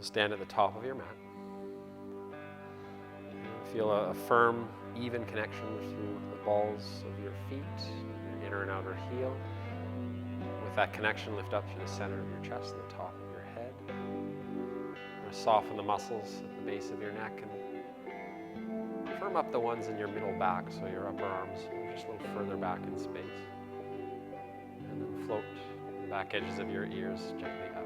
Stand at the top of your mat. Feel a firm, even connection through the balls of your feet, your inner and outer heel. With that connection, lift up through the center of your chest and the top of your head. Soften the muscles at the base of your neck and firm up the ones in your middle back so your upper arms are just a little further back in space. And then float the back edges of your ears gently up.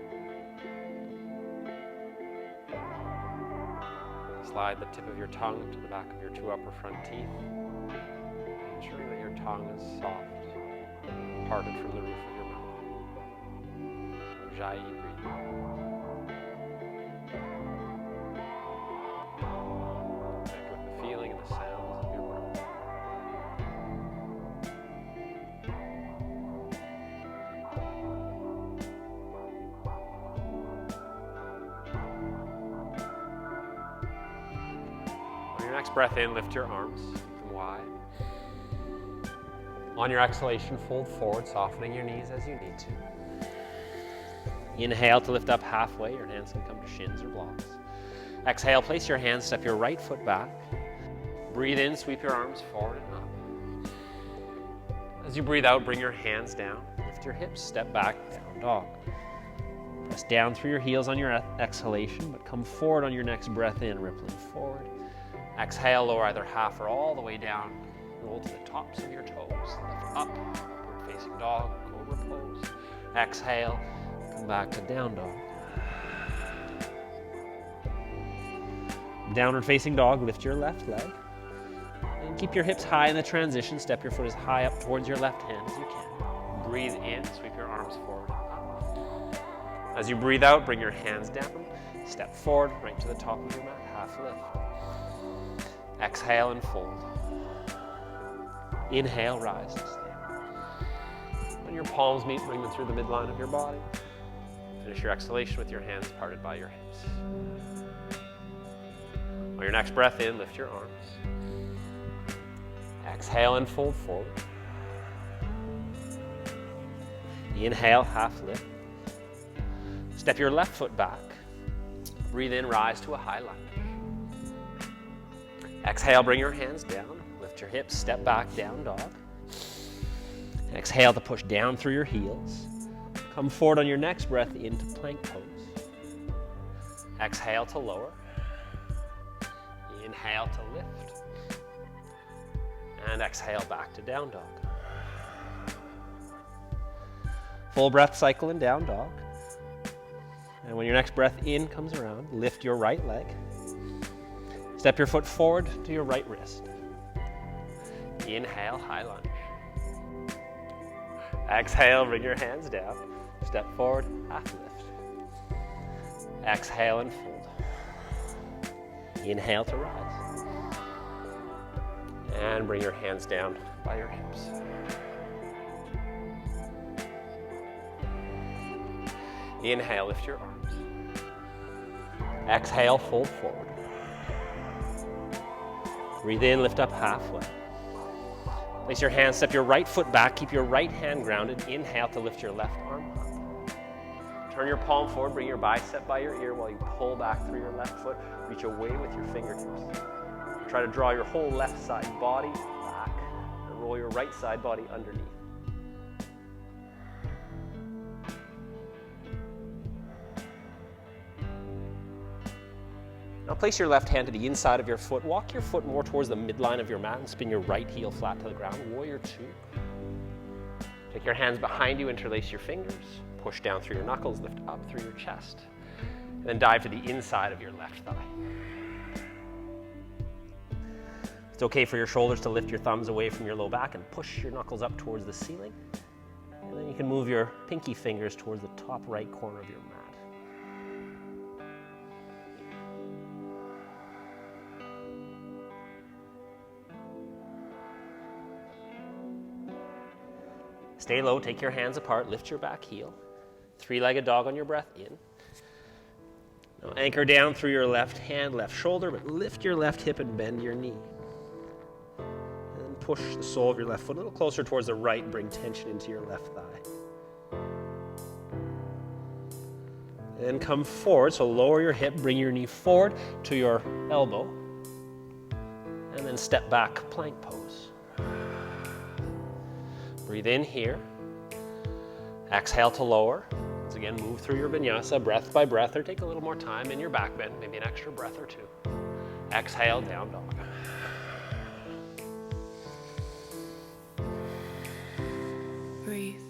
Slide the tip of your tongue to the back of your two upper front teeth, ensuring that your tongue is soft, parted from the roof of your mouth. Ujjayi breathing. Connect with the feeling and the sounds of your breath. On your next breath in, lift your arms, keep them wide. On your exhalation, fold forward, softening your knees as you need to. Inhale to lift up halfway. Your hands can come to shins or blocks. Exhale, place your hands, step your right foot back. Breathe in, sweep your arms forward and up. As you breathe out, bring your hands down. Lift your hips, step back, down dog. Press down through your heels on your exhalation, but come forward on your next breath in, rippling forward. Exhale, lower either half or all the way down. Roll to the tops of your toes. Lift up, upward facing dog, cobra pose. Exhale, come back to down dog. Downward facing dog, lift your left leg. And keep your hips high in the transition. Step your foot as high up towards your left hand as you can. Breathe in, sweep your arms forward and up. As you breathe out, bring your hands down. Step forward, right to the top of your mat, half lift. Exhale and fold. Inhale, rise and stand. When your palms meet, bring them through the midline of your body. Finish your exhalation with your hands parted by your hips. On your next breath in, lift your arms. Exhale and fold forward. Inhale, half lift. Step your left foot back. Breathe in, rise to a high lunge. Exhale, bring your hands down. Lift your hips, step back, down dog. Exhale to push down through your heels. Come forward on your next breath into plank pose. Exhale to lower. Inhale to lift. And exhale back to down dog. Full breath cycle in down dog. And when your next breath in comes around, lift your right leg. Step your foot forward to your right wrist. Inhale, high lunge. Exhale, bring your hands down. Step forward, half lift. Exhale and fold. Inhale to rise. And bring your hands down by your hips. Inhale, lift your arms. Exhale, fold forward. Breathe in, lift up halfway. Place your hands, step your right foot back, keep your right hand grounded. Inhale to lift your left arm up. Turn your palm forward, bring your bicep by your ear while you pull back through your left foot. Reach away with your fingertips. Try to draw your whole left side body back and roll your right side body underneath. Now place your left hand to the inside of your foot. Walk your foot more towards the midline of your mat and spin your right heel flat to the ground. Warrior two. Take your hands behind you, interlace your fingers. Push down through your knuckles, lift up through your chest. And then dive to the inside of your left thigh. It's okay for your shoulders to lift your thumbs away from your low back and push your knuckles up towards the ceiling. And then you can move your pinky fingers towards the top right corner of your mat. Stay low, take your hands apart, lift your back heel. Three-legged dog on your breath in. Now anchor down through your left hand, left shoulder, but lift your left hip and bend your knee. And push the sole of your left foot a little closer towards the right, bring tension into your left thigh. And come forward, so lower your hip, bring your knee forward to your elbow, and then step back, plank pose. Breathe in here. Exhale to lower. Once again, move through your vinyasa breath by breath, or take a little more time in your back bend, maybe an extra breath or two. Exhale, down dog. Breathe.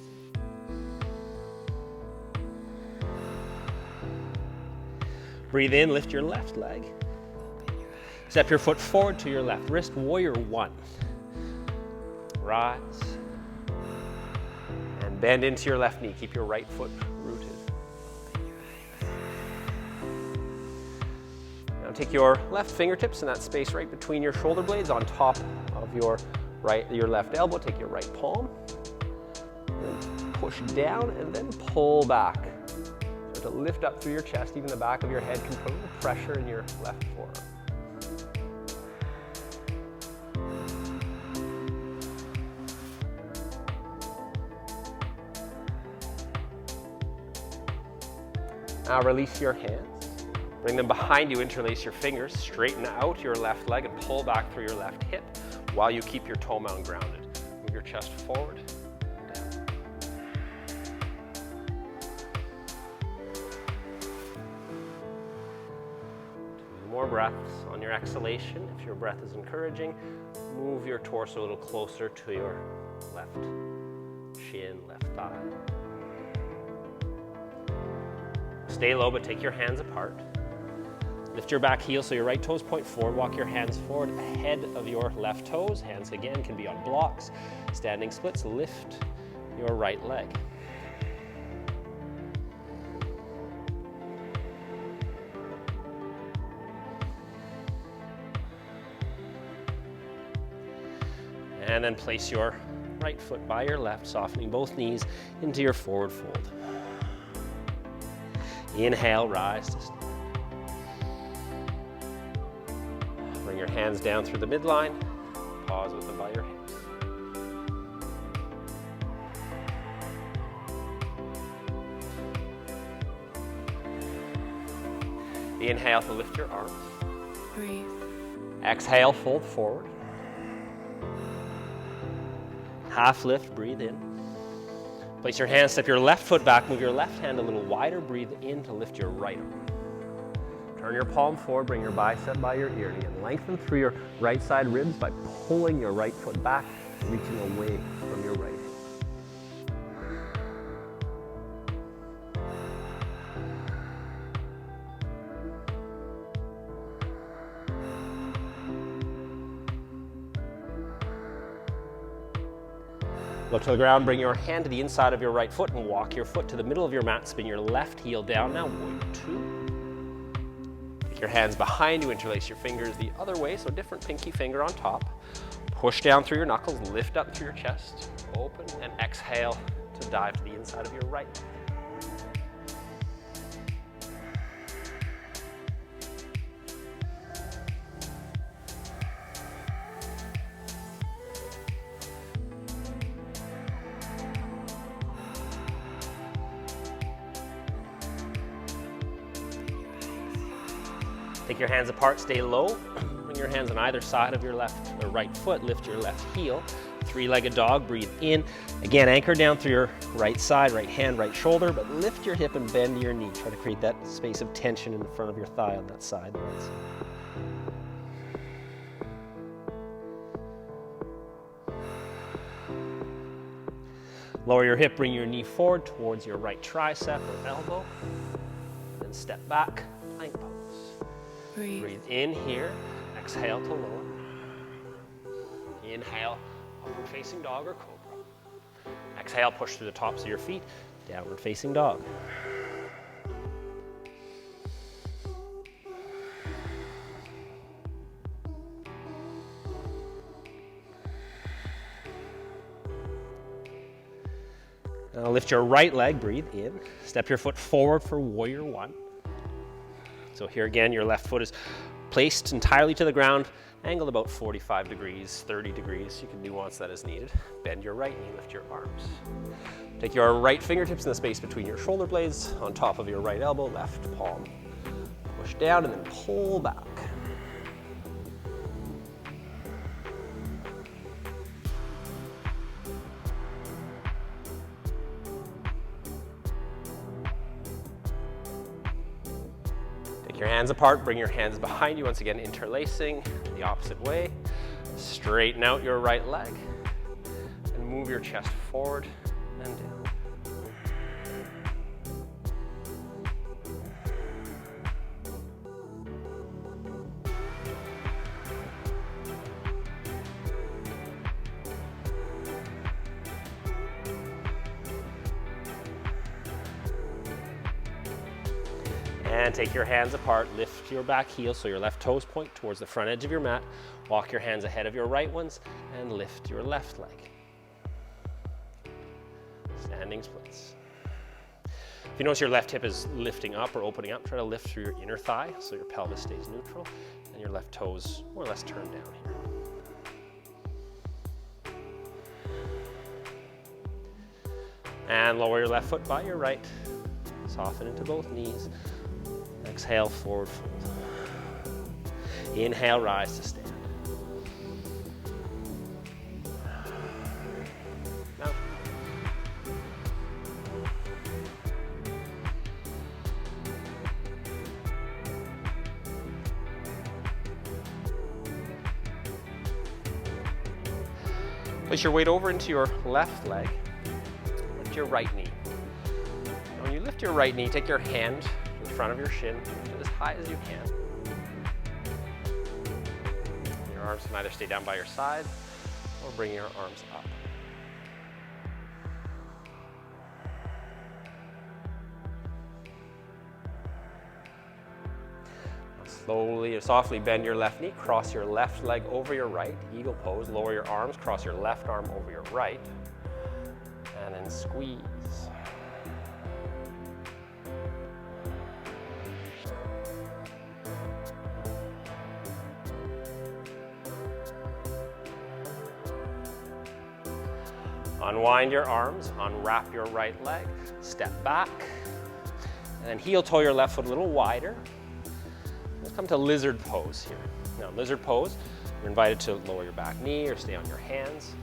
Breathe in, lift your left leg. Step your foot forward to your left wrist, warrior one. Rise. And bend into your left knee. Keep your right foot rooted. Now take your left fingertips in that space right between your shoulder blades on top of your left elbow. Take your right palm. Push down and then pull back. To lift up through your chest, even the back of your head can put a little pressure in your left forearm. Now release your hands. Bring them behind you, interlace your fingers, straighten out your left leg and pull back through your left hip while you keep your toe mound grounded. Move your chest forward. More breaths on your exhalation. If your breath is encouraging, move your torso a little closer to your left shin, left thigh. Stay low, but take your hands apart. Lift your back heel so your right toes point forward. Walk your hands forward ahead of your left toes. Hands again can be on blocks. Standing splits, lift your right leg. And then place your right foot by your left, softening both knees into your forward fold. Inhale, rise to stand. Bring your hands down through the midline. Pause with them by your hips. Inhale to lift your arms. Breathe. Exhale, fold forward. Half lift, breathe in. Place your hands, step your left foot back, move your left hand a little wider, breathe in to lift your right arm. Turn your palm forward, bring your bicep by your ear, and lengthen through your right side ribs by pulling your right foot back, reaching away from your right. Look to the ground, bring your hand to the inside of your right foot and walk your foot to the middle of your mat. Spin your left heel down now, warrior two. Take your hands behind you, interlace your fingers the other way, so different pinky finger on top. Push down through your knuckles, lift up through your chest, open, and exhale to dive to the inside of your right. Take your hands apart, stay low. Bring your hands on either side of your left or right foot. Lift your left heel. Three-legged dog, breathe in. Again, anchor down through your right side, right hand, right shoulder, but lift your hip and bend your knee. Try to create that space of tension in the front of your thigh on that side. Lower your hip, bring your knee forward towards your right tricep or elbow. Then step back, plank pose. Breathe in here, exhale to lower. Inhale, upward facing dog or cobra. Exhale, push through the tops of your feet, downward facing dog. Now lift your right leg, breathe in. Step your foot forward for warrior one. So here again, your left foot is placed entirely to the ground, angled about 45 degrees, 30 degrees. You can nuance that as needed. Bend your right knee, lift your arms. Take your right fingertips in the space between your shoulder blades, on top of your right elbow, left palm. Push down and then pull back. Take your hands apart, bring your hands behind you, once again interlacing the opposite way. Straighten out your right leg and move your chest forward and down. And take your hands apart, lift your back heel so your left toes point towards the front edge of your mat. Walk your hands ahead of your right ones and lift your left leg. Standing splits. If you notice your left hip is lifting up or opening up, try to lift through your inner thigh so your pelvis stays neutral and your left toes more or less turn down here. And lower your left foot by your right. Soften into both knees. Exhale, forward fold. Inhale, rise to stand. Now. Place your weight over into your left leg. Lift your right knee. Now when you lift your right knee, take your hand to the front of your shin, lift it as high as you can. Your arms can either stay down by your side or bring your arms up. Slowly or softly bend your left knee, cross your left leg over your right, eagle pose, lower your arms, cross your left arm over your right, and then squeeze. Unwind your arms, unwrap your right leg, step back, and then heel toe your left foot a little wider. Let's come to lizard pose here. Now, lizard pose, you're invited to lower your back knee or stay on your hands,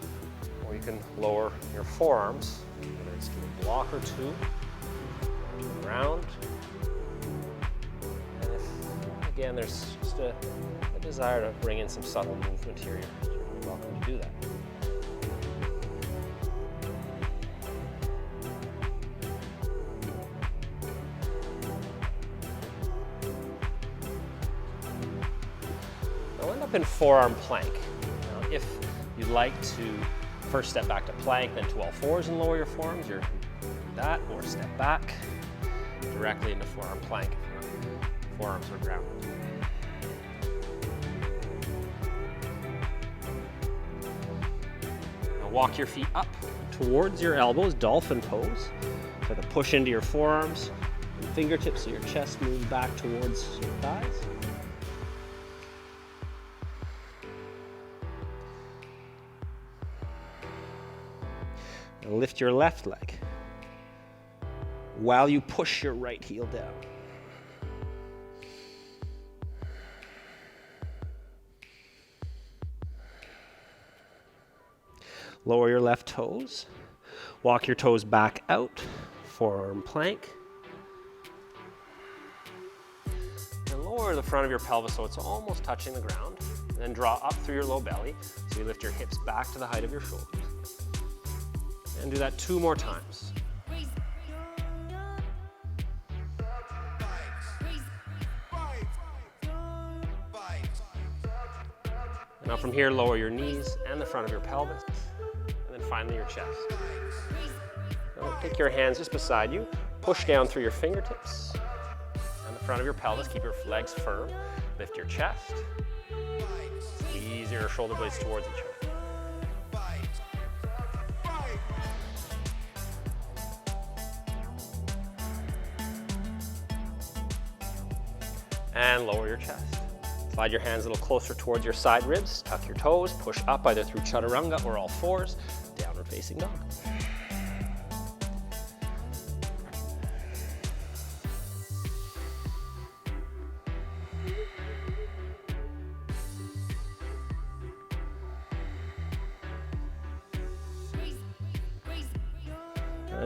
or you can lower your forearms, whether it's to a block or two, to the ground. And if, again, there's just a desire to bring in some subtle movement here, you're welcome to do that. In forearm plank. Now, if you'd like to first step back to plank, then to all fours and lower your forearms, you're that, or step back directly into forearm plank if your forearms are grounded. Now walk your feet up towards your elbows, dolphin pose. Try to push into your forearms and fingertips so your chest moves back towards your thighs. Lift your left leg while you push your right heel down. Lower your left toes. Walk your toes back out, forearm plank. And lower the front of your pelvis so it's almost touching the ground. And then draw up through your low belly so you lift your hips back to the height of your shoulders. And do that 2 more times. Now from here, lower your knees and the front of your pelvis, and then finally your chest. Now take your hands just beside you, push down through your fingertips and the front of your pelvis, keep your legs firm, lift your chest, squeeze your shoulder blades towards each other. And lower your chest. Slide your hands a little closer towards your side ribs, tuck your toes, push up either through chaturanga or all fours, downward facing dog.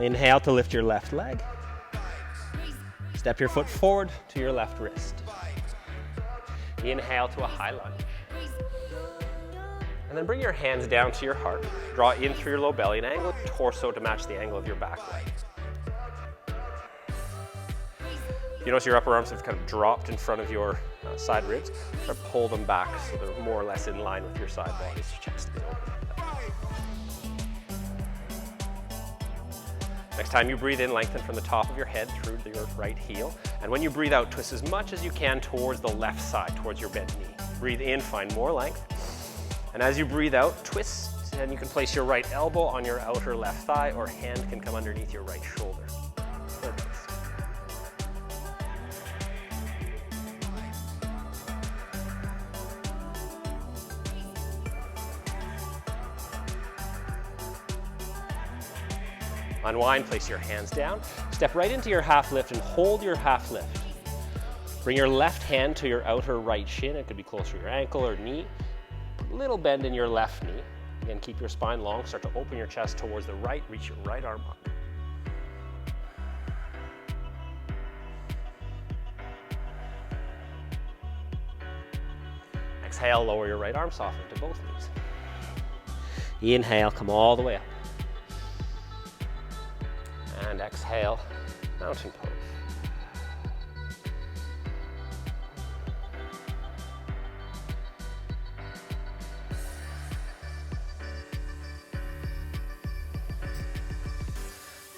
Inhale to lift your left leg. Step your foot forward to your left wrist. Inhale to a high lunge. And then bring your hands down to your heart. Draw in through your low belly and angle your torso to match the angle of your back leg. You notice your upper arms have kind of dropped in front of your side ribs. Try to pull them back so they're more or less in line with your side body. So chest is open. Next time you breathe in, lengthen from the top of your head through your right heel. And when you breathe out, twist as much as you can towards the left side, towards your bent knee. Breathe in, find more length. And as you breathe out, twist, and you can place your right elbow on your outer left thigh, or hand can come underneath your right shoulder. Perfect. Unwind, place your hands down. Step right into your half lift and hold your half lift. Bring your left hand to your outer right shin. It could be closer to your ankle or knee. Little bend in your left knee. Again, keep your spine long. Start to open your chest towards the right. Reach your right arm up. Exhale, lower your right arm, soften to both knees. Inhale, come all the way up. And exhale, mountain pose.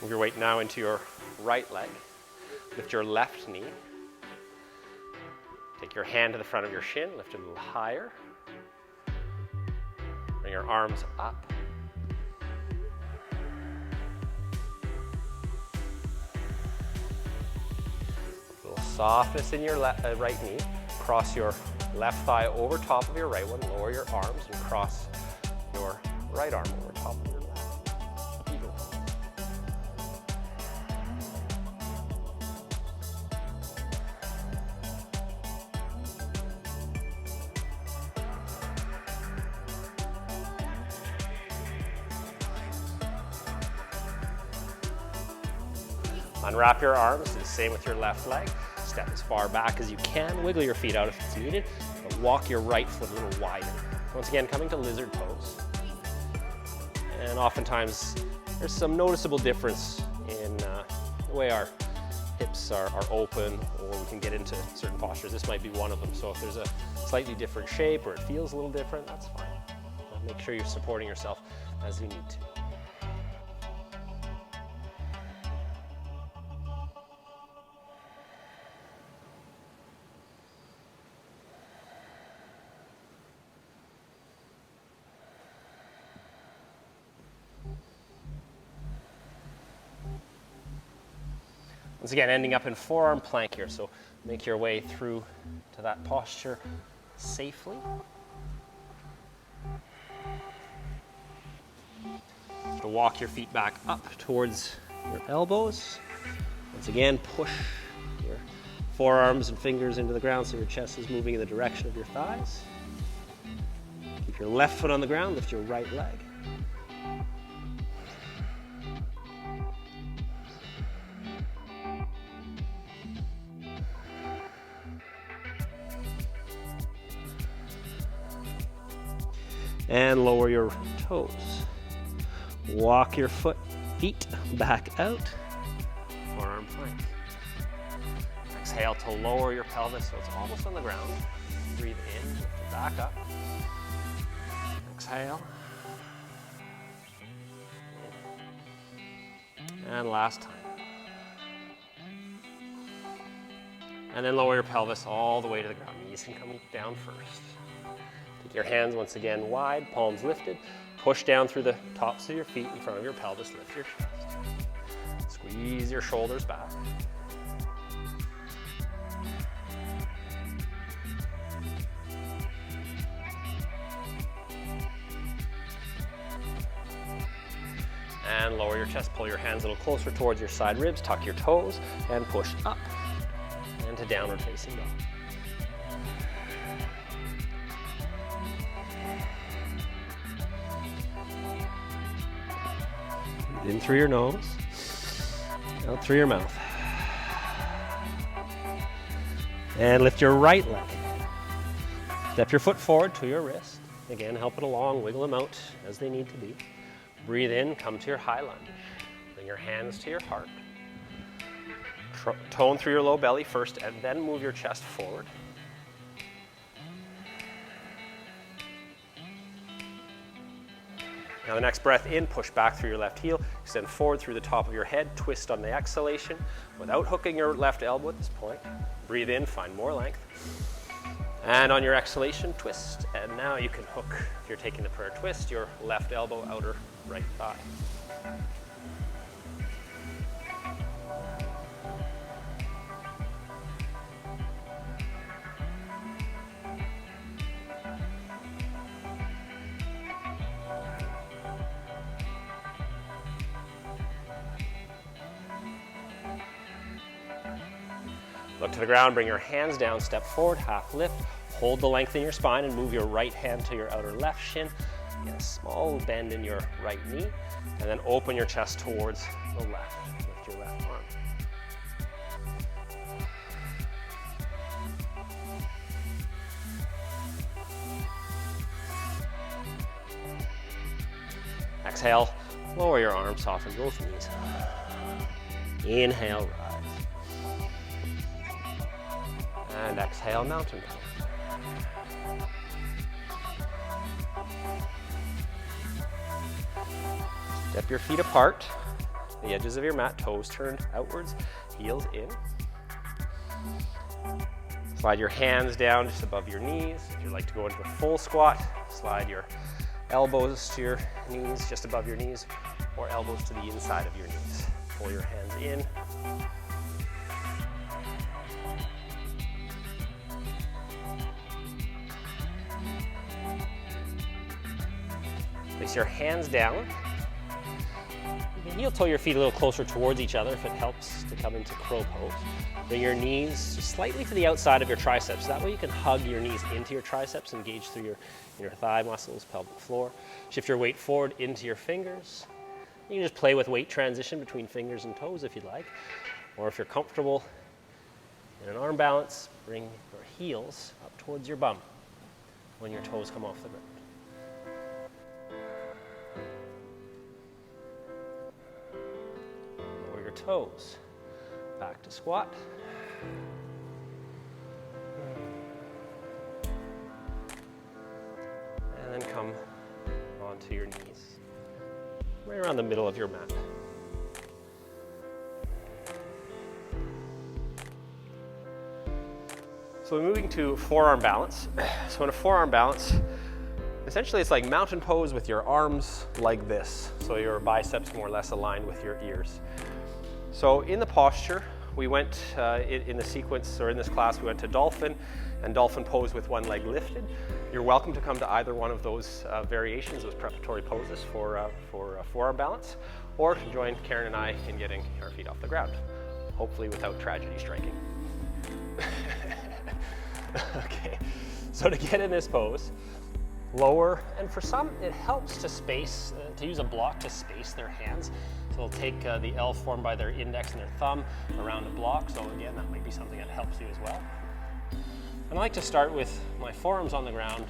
Move your weight now into your right leg. Lift your left knee. Take your hand to the front of your shin, lift it a little higher. Bring your arms up. Softness in your right knee. Cross your left thigh over top of your right one. Lower your arms and cross your right arm over top of your left. Eagle. Unwrap your arms. Do the same with your left leg. Step as far back as you can. Wiggle your feet out if it's needed, but walk your right foot a little wider. Once again, coming to lizard pose. And oftentimes, there's some noticeable difference in the way our hips are open, or we can get into certain postures. This might be one of them. So if there's a slightly different shape or it feels a little different, that's fine. Make sure you're supporting yourself as you need to. Once again, ending up in forearm plank here, so make your way through to that posture safely. So walk your feet back up towards your elbows. Once again, push your forearms and fingers into the ground so your chest is moving in the direction of your thighs. Keep your left foot on the ground, lift your right leg. And lower your toes. Walk your feet back out. Forearm plank. Exhale to lower your pelvis so it's almost on the ground. Breathe in, lift it back up. Exhale. And last time. And then lower your pelvis all the way to the ground. Knees can come down first. Take your hands once again wide, palms lifted. Push down through the tops of your feet in front of your pelvis. Lift your chest. Squeeze your shoulders back. And lower your chest, pull your hands a little closer towards your side ribs, tuck your toes, and push up and to downward facing dog. Breathe in through your nose, out through your mouth. And lift your right leg. Step your foot forward to your wrist. Again, help it along, wiggle them out as they need to be. Breathe in, come to your high lunge. Bring your hands to your heart. Tone through your low belly first, and then move your chest forward. Now the next breath in, push back through your left heel, extend forward through the top of your head, twist on the exhalation without hooking your left elbow at this point. Breathe in, find more length. And on your exhalation, twist. And now you can hook, if you're taking the prayer twist, your left elbow, outer right thigh. Look to the ground, bring your hands down, step forward, half lift, hold the length in your spine and move your right hand to your outer left shin. Get a small bend in your right knee, and then open your chest towards the left with your left arm. Exhale, lower your arms, soften both knees. Inhale, rise. And exhale, mountain pose. Step your feet apart, the edges of your mat, toes turned outwards, heels in. Slide your hands down just above your knees. If you'd like to go into a full squat, slide your elbows to your knees, just above your knees, or elbows to the inside of your knees. Pull your hands in. Place your hands down. You can heel toe your feet a little closer towards each other if it helps to come into crow pose. Bring your knees just slightly to the outside of your triceps. That way you can hug your knees into your triceps, engage through your thigh muscles, pelvic floor. Shift your weight forward into your fingers. You can just play with weight transition between fingers and toes if you'd like. Or if you're comfortable in an arm balance, bring your heels up towards your bum when your toes come off the ground. Lower your toes. Back to squat. And then come onto your knees, right around the middle of your mat. So we're moving to forearm balance. So in a forearm balance, essentially it's like mountain pose with your arms like this. So your biceps more or less aligned with your ears. So in the posture, we went in the sequence, or in this class, we went to dolphin and dolphin pose with one leg lifted. You're welcome to come to either one of those variations, those preparatory poses for forearm balance, or join Karen and I in getting our feet off the ground, hopefully without tragedy striking. Okay, so to get in this pose, lower, and for some it helps to space, to use a block to space their hands. So they'll take the L formed by their index and their thumb around a block. So again, that might be something that helps you as well. And I like to start with my forearms on the ground,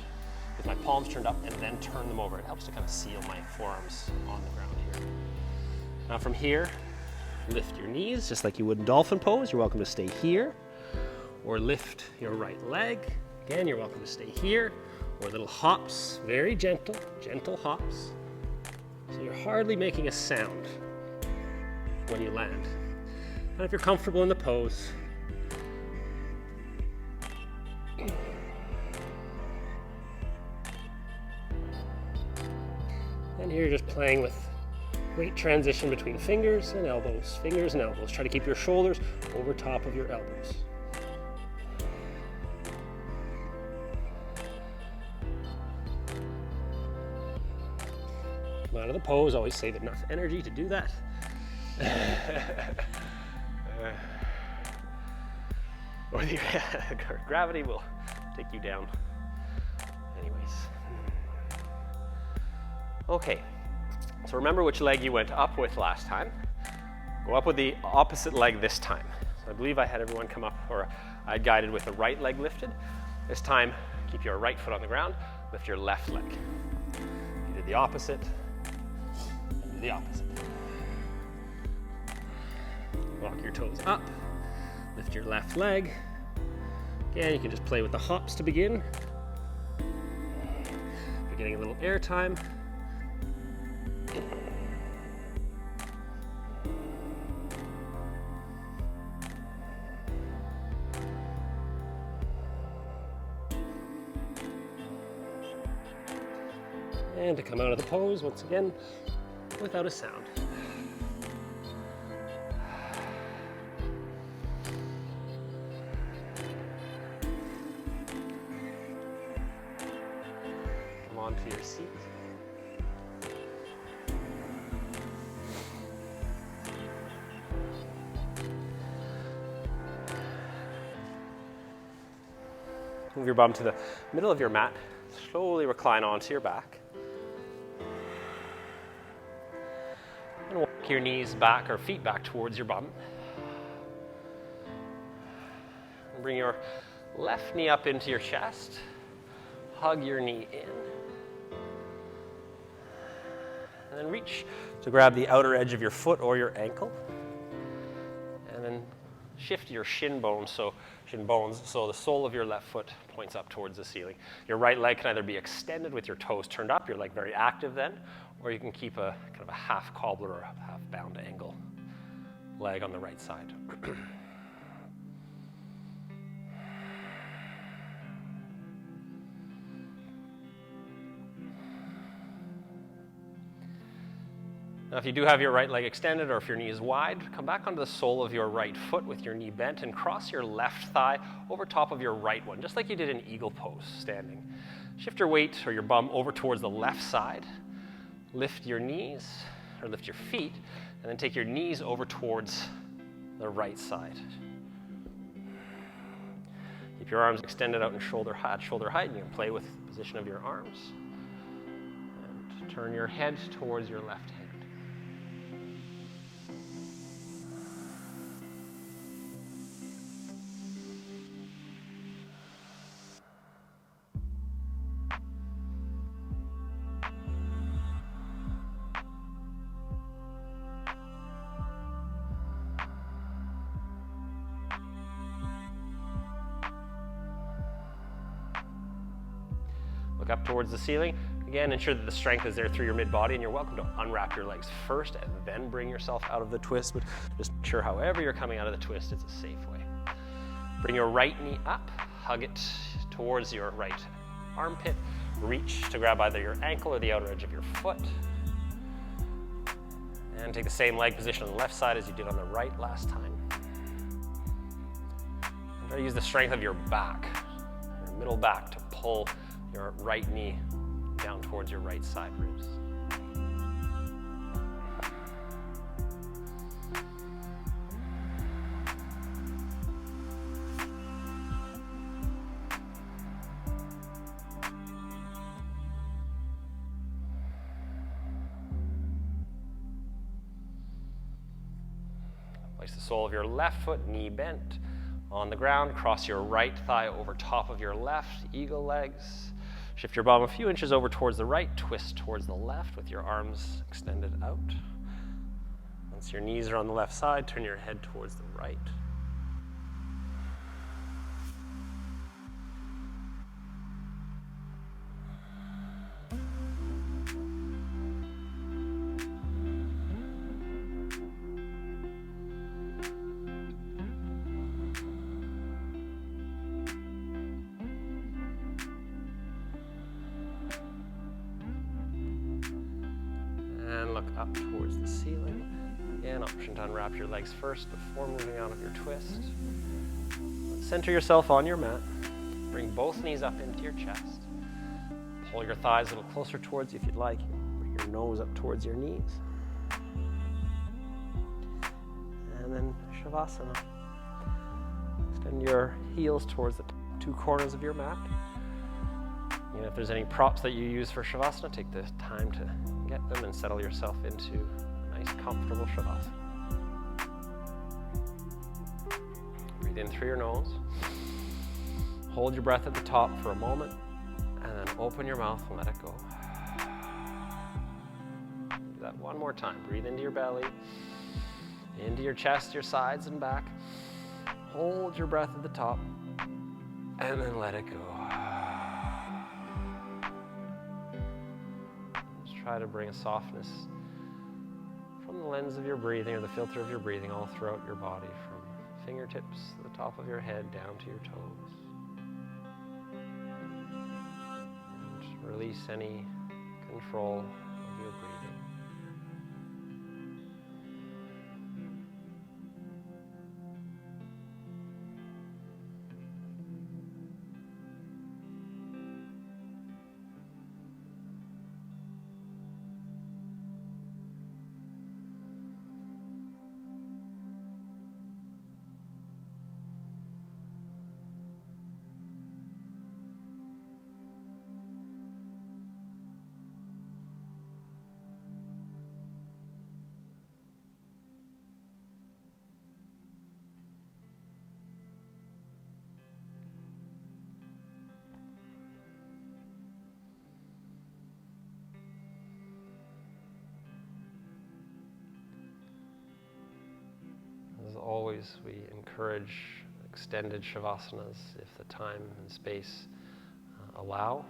with my palms turned up, and then turn them over. It helps to kind of seal my forearms on the ground here. Now from here, lift your knees just like you would in dolphin pose. You're welcome to stay here, or lift your right leg. Again, you're welcome to stay here, or little hops, very gentle, gentle hops. So you're hardly making a sound when you land. And if you're comfortable in the pose, and here you're just playing with weight transition between fingers and elbows, fingers and elbows. Try to keep your shoulders over top of your elbows. Come out of the pose, always save enough energy to do that. Or the gravity will take you down. Anyways. Okay, so remember which leg you went up with last time. Go up with the opposite leg this time. So I believe I had everyone come up, or I guided with the right leg lifted. This time, keep your right foot on the ground, lift your left leg. You did the opposite, and do the opposite. Walk your toes up, lift your left leg. Again, you can just play with the hops to begin. If you're getting a little air time. And to come out of the pose, once again, without a sound. Come onto your seat. Move your bum to the middle of your mat. Slowly recline onto your back. And walk your knees back or feet back towards your bum. And bring your left knee up into your chest. Hug your knee in. And then reach to grab the outer edge of your foot or your ankle. And then shift your shin bones so the sole of your left foot points up towards the ceiling. Your right leg can either be extended with your toes turned up, your leg very active then, or you can keep a kind of a half cobbler or a half bound angle leg on the right side. Now, if you do have your right leg extended or if your knee is wide, come back onto the sole of your right foot with your knee bent and cross your left thigh over top of your right one, just like you did in eagle pose, standing. Shift your weight or your bum over towards the left side. Lift your knees, or lift your feet, and then take your knees over towards the right side. Keep your arms extended out and shoulder height, and you can play with the position of your arms. And turn your head towards your left hand. Look up towards the ceiling. Again, ensure that the strength is there through your mid-body, and you're welcome to unwrap your legs first and then bring yourself out of the twist, but just make sure however you're coming out of the twist, it's a safe way. Bring your right knee up, hug it towards your right armpit, reach to grab either your ankle or the outer edge of your foot, and take the same leg position on the left side as you did on the right last time. And try to use the strength of your back, your middle back, to pull your right knee down towards your right side ribs. Place the sole of your left foot, knee bent, on the ground. Cross your right thigh over top of your left, eagle legs. Shift your bum a few inches over towards the right, twist towards the left with your arms extended out. Once your knees are on the left side, turn your head towards the right. And look up towards the ceiling. Again, option to unwrap your legs first before moving out of your twist. Center yourself on your mat. Bring both knees up into your chest. Pull your thighs a little closer towards you if you'd like. Bring your nose up towards your knees. And then Shavasana. Extend your heels towards the two corners of your mat. And if there's any props that you use for Shavasana, take the time to get them and settle yourself into a nice, comfortable Shavasana. Breathe in through your nose. Hold your breath at the top for a moment, and then open your mouth and let it go. Do that one more time. Breathe into your belly, into your chest, your sides and back. Hold your breath at the top, and then let it go. Just try to bring a softness from the lens of your breathing or the filter of your breathing all throughout your body, from fingertips to the top of your head down to your toes. And release any control of your breathing. As always, we encourage extended Shavasanas if the time and space allow.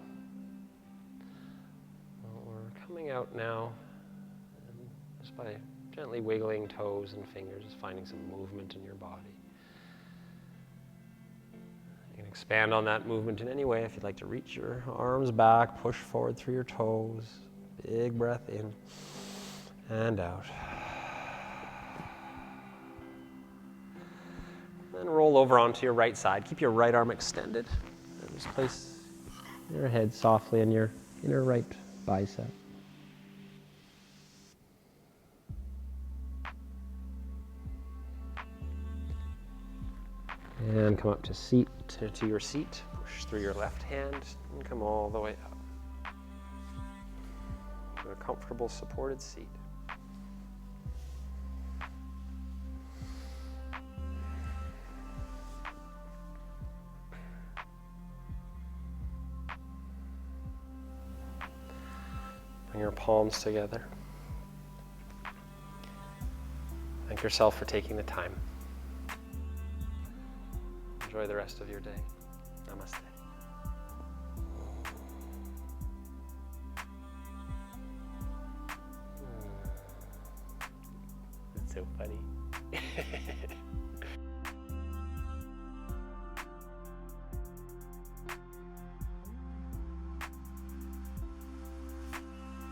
Well, we're coming out now, and just by gently wiggling toes and fingers, just finding some movement in your body. You can expand on that movement in any way. If you'd like to reach your arms back, push forward through your toes. Big breath in and out. Then roll over onto your right side. Keep your right arm extended. And just place your head softly on your inner right bicep. And come up to your seat. Push through your left hand and come all the way up to a comfortable supported seat. Bring your palms together. Thank yourself for taking the time. Enjoy the rest of your day. Namaste. It's so funny.